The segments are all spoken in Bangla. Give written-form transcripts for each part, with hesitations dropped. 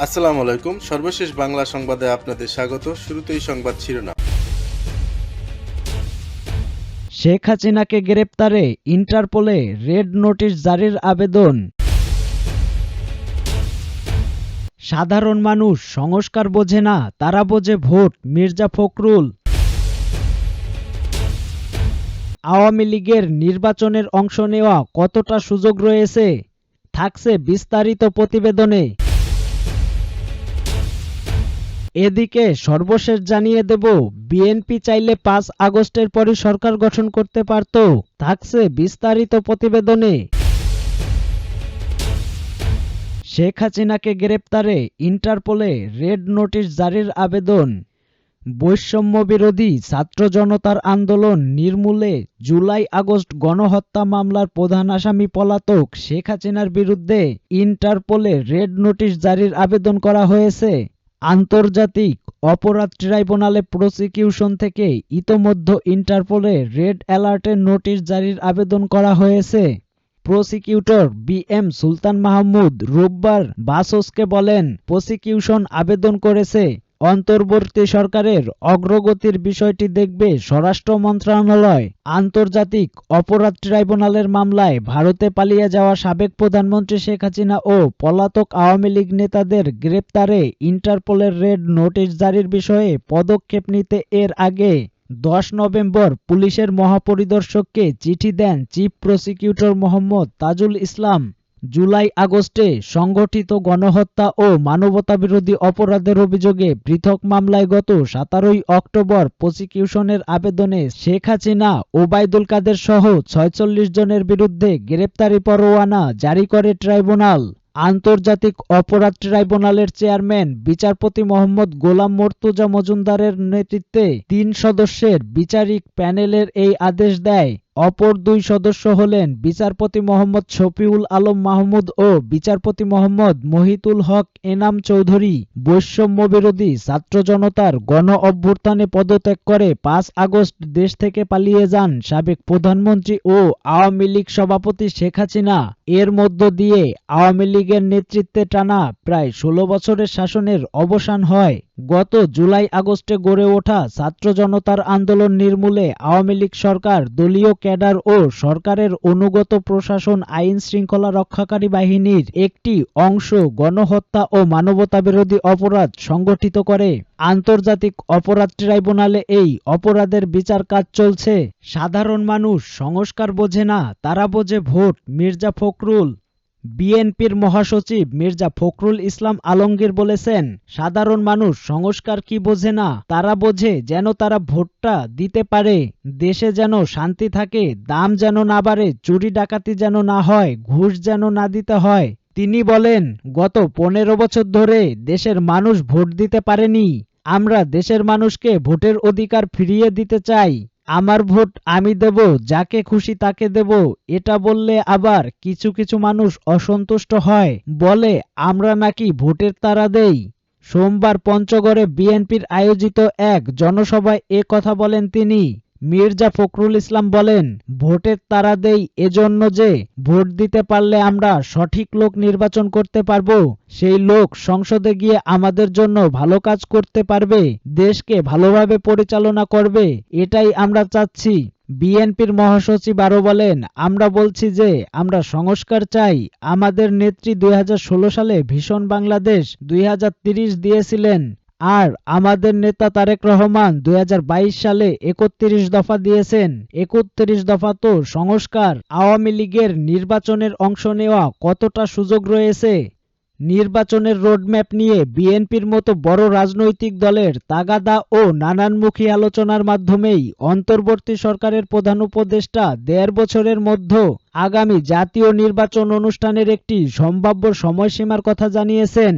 আসসালামু আলাইকুম। সর্বশেষ বাংলা সংবাদে আপনাদের স্বাগত। শুরুতেই সংবাদ শিরোনাম। শেখ হাসিনাকে গ্রেপ্তারে ইন্টারপোলে রেড নোটিশ জারির আবেদন। সাধারণ মানুষ সংস্কার বোঝে না, তারা বোঝে ভোট, মির্জা ফখরুল। আওয়ামী লীগের নির্বাচনের অংশ নেওয়া কতটা সুযোগ রয়েছে, থাকছে বিস্তারিত প্রতিবেদনে। এদিকে সর্বশেষ জানিয়ে দেব, বিএনপি চাইলে ৫ আগস্টের পরই সরকার গঠন করতে পারত, থাকছে বিস্তারিত প্রতিবেদনে। শেখ হাসিনাকে গ্রেপ্তারে ইন্টারপোলে রেড নোটিশ জারির আবেদন। বৈষম্য বিরোধী ছাত্র জনতার আন্দোলন নির্মূলে জুলাই আগস্ট গণহত্যা মামলার প্রধান আসামি পলাতক শেখ হাসিনার বিরুদ্ধে ইন্টারপোলে রেড নোটিশ জারির আবেদন করা হয়েছে। আন্তর্জাতিক অপরাধ ট্রাইব্যুনালে প্রসিকিউশন থেকে ইতোমধ্যে ইন্টারপোলে রেড অ্যালার্টের নোটিশ জারির আবেদন করা হয়েছে। Prosecutor BM. সুলতান মাহমুদ রোববার বাসসকে বলেন, প্রসিকিউশন আবেদন করেছে, অন্তর্বর্তী সরকারের অগ্রগতির বিষয়টি দেখবে স্বরাষ্ট্র মন্ত্রণালয়। আন্তর্জাতিক অপরাধ ট্রাইব্যুনালের মামলায় ভারতে পালিয়ে যাওয়া সাবেক প্রধানমন্ত্রী শেখ হাসিনা ও পলাতক আওয়ামী লীগ নেতাদের গ্রেপ্তারে ইন্টারপোলের রেড নোটিশ জারির বিষয়ে পদক্ষেপ নিতে এর আগে ১০ নভেম্বর পুলিশের মহাপরিদর্শককে চিঠি দেন চিফ প্রসিকিউটর মোহাম্মদ তাজুল ইসলাম। জুলাই আগস্টে সংগঠিত গণহত্যা ও মানবতাবিরোধী অপরাধের অভিযোগে পৃথক মামলায় গত ১৭ অক্টোবর প্রসিকিউশনের আবেদনে শেখ হাসিনা, ওবায়দুল কাদের সহ ৪৬ জনের বিরুদ্ধে গ্রেপ্তারি পরোয়ানা জারি করে ট্রাইব্যুনাল। আন্তর্জাতিক অপরাধ ট্রাইব্যুনালের চেয়ারম্যান বিচারপতি মোহাম্মদ গোলাম মর্তুজা মজুমদারের নেতৃত্বে ৩ সদস্যের বিচারিক প্যানেলের এই আদেশ দেয়। অপর ২ সদস্য হলেন বিচারপতি মোহাম্মদ শফিউল আলম মাহমুদ ও বিচারপতি মোহাম্মদ মহিতুল হক এনাম চৌধুরী। বৈষম্য বিরোধী ছাত্র জনতার গণ অভ্যুত্থানে পদত্যাগ করে ৫ আগস্ট দেশ থেকে পালিয়ে যান সাবেক প্রধানমন্ত্রী ও আওয়ামী লীগ সভাপতি শেখ হাসিনা। এর মধ্য দিয়ে আওয়ামী লীগের নেতৃত্বে টানা প্রায় ১৬ বছরের শাসনের অবসান হয়। গত জুলাই আগস্টে গড়ে ওঠা ছাত্র জনতার আন্দোলন নির্মূলে আওয়ামী লীগ সরকার দলীয় ক্যাডার ও সরকারের অনুগত প্রশাসন আইন শৃঙ্খলা রক্ষাকারী বাহিনীর একটি অংশ গণহত্যা ও মানবতাবিরোধী অপরাধ সংগঠিত করে। আন্তর্জাতিক অপরাধ ট্রাইব্যুনালে এই অপরাধের বিচার কাজ চলছে। সাধারণ মানুষ সংস্কার বোঝে না, তারা বোঝে ভোট, মির্জা ফখরুল। বিএনপির মহাসচিব মির্জা ফখরুল ইসলাম আলমগীর বলেছেন, সাধারণ মানুষ সংস্কার কি বোঝে না, তারা বোঝে যেন তারা ভোটটা দিতে পারে, দেশে যেন শান্তি থাকে, দাম যেন না বাড়ে, চুরি ডাকাতি যেন না হয়, ঘুষ যেন না দিতে হয়। তিনি বলেন, গত ১৫ বছর ধরে দেশের মানুষ ভোট দিতে পারেনি। আমরা দেশের মানুষকে ভোটের অধিকার ফিরিয়ে দিতে চাই। আমার ভোট আমি দেব, যাকে খুশি তাকে দেব। এটা বললে আবার কিছু কিছু মানুষ অসন্তুষ্ট হয়, বলে আমরা নাকি ভোটের তাড়া দেই। সোমবার পঞ্চগড়ে বিএনপির আয়োজিত এক জনসভায় এ কথা বলেন তিনি। মির্জা ফখরুল ইসলাম বলেন, ভোটের তাড়া দেই এজন্য যে ভোট দিতে পারলে আমরা সঠিক লোক নির্বাচন করতে পারবো, সেই লোক সংসদে গিয়ে আমাদের জন্য ভালো কাজ করতে পারবে, দেশকে ভালোভাবে পরিচালনা করবে, এটাই আমরা চাচ্ছি। বিএনপির মহাসচিব আরো বলেন, আমরা বলছি যে আমরা সংস্কার চাই। আমাদের নেত্রী ২০১৬ সালে ভীষণ বাংলাদেশ ২০৩০ দিয়েছিলেন, আর আমাদের নেতা তারেক রহমান ২০২২ সালে ৩১ দফা দিয়েছেন। ৩১ দফা তো সংস্কার। আওয়ামী লীগের নির্বাচনের অংশ নেওয়া কতটা সুযোগ রয়েছে, নির্বাচনের রোডম্যাপ নিয়ে বিএনপির মতো বড় রাজনৈতিক দলের তাগাদা ও নানানমুখী আলোচনার মাধ্যমেই অন্তর্বর্তী সরকারের প্রধান উপদেষ্টা ১.৫ বছরের মধ্যে আগামী জাতীয় নির্বাচন অনুষ্ঠানের একটি সম্ভাব্য সময়সীমার কথা জানিয়েছেন।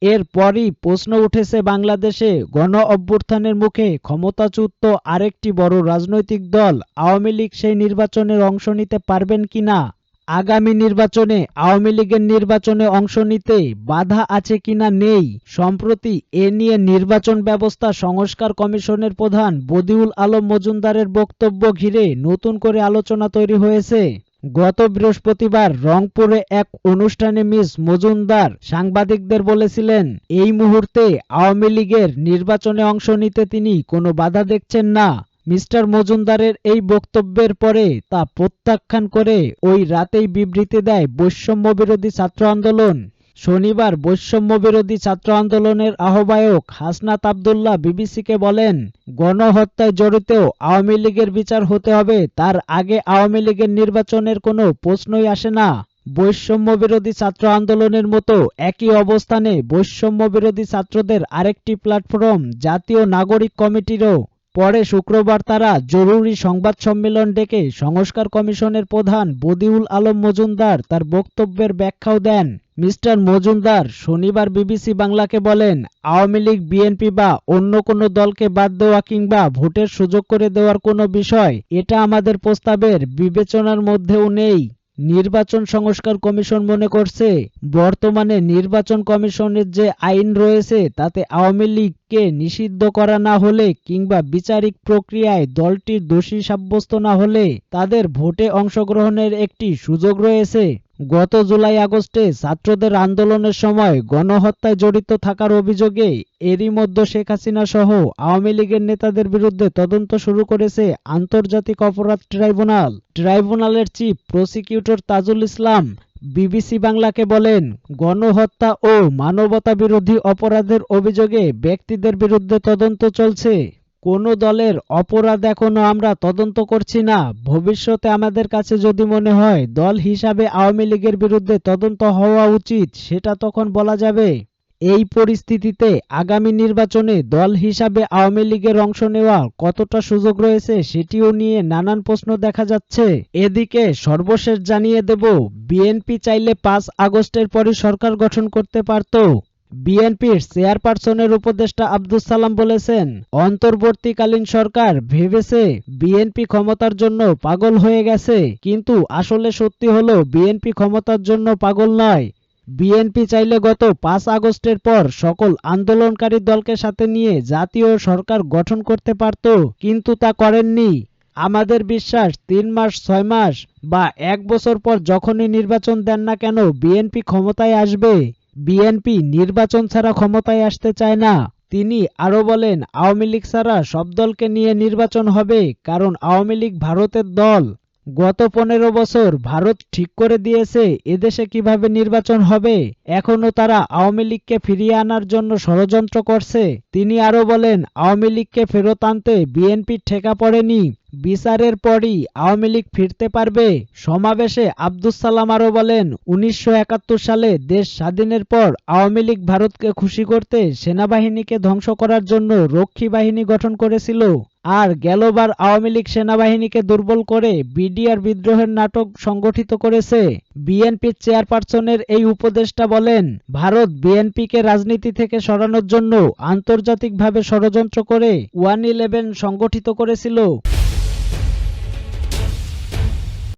এরপরই প্রশ্ন উঠেছে, বাংলাদেশে গণ অভ্যুত্থানের মুখে ক্ষমতাচ্যুত আরেকটি বড় রাজনৈতিক দল আওয়ামী লীগ সেই নির্বাচনের অংশ নিতে পারবেন কিনা। আগামী নির্বাচনে আওয়ামী লীগের নির্বাচনে অংশ নিতে বাধা আছে কিনা নেই। সম্প্রতি এ নিয়ে নির্বাচন ব্যবস্থা সংস্কার কমিশনের প্রধান বদিউল আলম মজুমদারের বক্তব্য ঘিরে নতুন করে আলোচনা তৈরি হয়েছে। গত বৃহস্পতিবার রংপুরে এক অনুষ্ঠানে মিস মজুমদার সাংবাদিকদের বলেছিলেন, এই মুহূর্তে আওয়ামী লীগের নির্বাচনে অংশ নিতে তিনি কোনো বাধা দেখছেন না। মিস্টার মজুমদারের এই বক্তব্যের পরে তা প্রত্যাখ্যান করে ওই রাতেই বিবৃতি দেয় বৈষম্য বিরোধী ছাত্র আন্দোলন। শনিবার বৈষম্য বিরোধী ছাত্র আন্দোলনের আহ্বায়ক হাসনাত আব্দুল্লাহ বিবিসিকে বলেন, গণহত্যায় জড়িত আওয়ামী লীগের বিচার হতে হবে, তার আগে আওয়ামী লীগের নির্বাচনের কোনো প্রশ্নই আসে না। বৈষম্য বিরোধী ছাত্র আন্দোলনের মতো একই অবস্থানে বৈষম্য বিরোধী ছাত্রদের আরেকটি প্ল্যাটফর্ম জাতীয় নাগরিক কমিটিরও। পরে শুক্রবার তারা জরুরি সংবাদ সম্মেলন ডেকে সংস্কার কমিশনের প্রধান বদিউল আলম মজুমদার তার বক্তব্যের ব্যাখ্যাও দেন। মিস্টার মজুমদার শনিবার বিবিসি বাংলাকে বলেন, আওয়ামী লীগ, বিএনপি বা অন্য কোনো দলকে বাদ দেওয়া কিংবা ভোটের সুযোগ করে দেওয়ার কোনো বিষয় এটা আমাদের প্রস্তাবের বিবেচনার মধ্যেও নেই। নির্বাচন সংস্কার কমিশন মনে করছে, বর্তমানে নির্বাচন কমিশনের যে আইন রয়েছে তাতে আওয়ামী লীগকে নিষিদ্ধ করা না হলে কিংবা বিচারিক প্রক্রিয়ায় দলটির দোষী সাব্যস্ত না হলে তাদের ভোটে অংশগ্রহণের একটি সুযোগ রয়েছে। গত জুলাই-আগস্টে ছাত্রদের আন্দোলনের সময় গণহত্যায় জড়িত থাকার অভিযোগে এরই মধ্যে শেখ হাসিনা সহ আওয়ামী লীগের নেতাদের বিরুদ্ধে তদন্ত শুরু করেছে আন্তর্জাতিক অপরাধ ট্রাইব্যুনাল। ট্রাইব্যুনালের chief prosecutor Tajul Islam BBC বাংলাকে বলেন, গণহত্যা ও মানবতা বিরোধী অপরাধের অভিযোগে ব্যক্তিদের বিরুদ্ধে তদন্ত চলছে। কোনো দলের অপরাধ এখনো আমরা তদন্ত করছি না। ভবিষ্যতে আমাদের কাছে যদি মনে হয় দল হিসাবে আওয়ামী লীগের বিরুদ্ধে তদন্ত হওয়া উচিত, সেটা তখন বলা যাবে। এই পরিস্থিতিতে আগামী নির্বাচনে দল হিসাবে আওয়ামী লীগের অংশ নেওয়া কতটা সুযোগ রয়েছে সেটিও নিয়ে নানান প্রশ্ন দেখা যাচ্ছে। এদিকে সর্বশেষ জানিয়ে দেব, বিএনপি চাইলে ৫ আগস্টের পরই সরকার গঠন করতে পারত। বিএনপির চেয়ারপারসনের উপদেষ্টা আব্দুস সালাম বলেছেন, অন্তর্বর্তীকালীন সরকার ভেবেছে বিএনপি ক্ষমতার জন্য পাগল হয়ে গেছে, কিন্তু আসলে সত্যি হলো বিএনপি ক্ষমতার জন্য পাগল নয়। বিএনপি চাইলে গত ৫ আগস্টের পর সকল আন্দোলনকারী দলকে সাথে নিয়ে জাতীয় সরকার গঠন করতে পারত, কিন্তু তা করেননি। আমাদের বিশ্বাস ৩ মাস, ৬ মাস বা ১ বছর পর যখনই নির্বাচন দেন না কেন বিএনপি ক্ষমতায় আসবে। বিএনপি নির্বাচন ছাড়া ক্ষমতায় আসতে চায় না। তিনি আরো বলেন, আওয়ামী লীগ ছাড়া সব দলকে নিয়ে নির্বাচন হবে, কারণ আওয়ামী লীগ ভারতের দল। গত ১৫ বছর ভারত ঠিক করে দিয়েছে এদেশে কিভাবে নির্বাচন হবে। এখনো তারা আওয়ামী লীগকে ফিরিয়ে আনার জন্য ষড়যন্ত্র করছে। তিনি আরো বলেন, আওয়ামী লীগকে ফেরত আনতে বিএনপির ঠেকা পড়েনি। বিচারের পরই আওয়ামী লীগ ফিরতে পারবে। সমাবেশে আব্দুস সালাম আরো বলেন, ১৯৭১ সালে দেশ স্বাধীনের পর আওয়ামী লীগ ভারতকে খুশি করতে সেনাবাহিনীকে ধ্বংস করার জন্য রক্ষী বাহিনী গঠন করেছিল, আর গেলবার আওয়ামী লীগ সেনাবাহিনীকে দুর্বল করে বিডিআর বিদ্রোহের নাটক সংগঠিত করেছে। বিএনপির চেয়ারপারসনের এই উপদেষ্টা বলেন, ভারত বিএনপিকে রাজনীতি থেকে সরানোর জন্য আন্তর্জাতিকভাবে ষড়যন্ত্র করে 1/11 সংগঠিত করেছিল।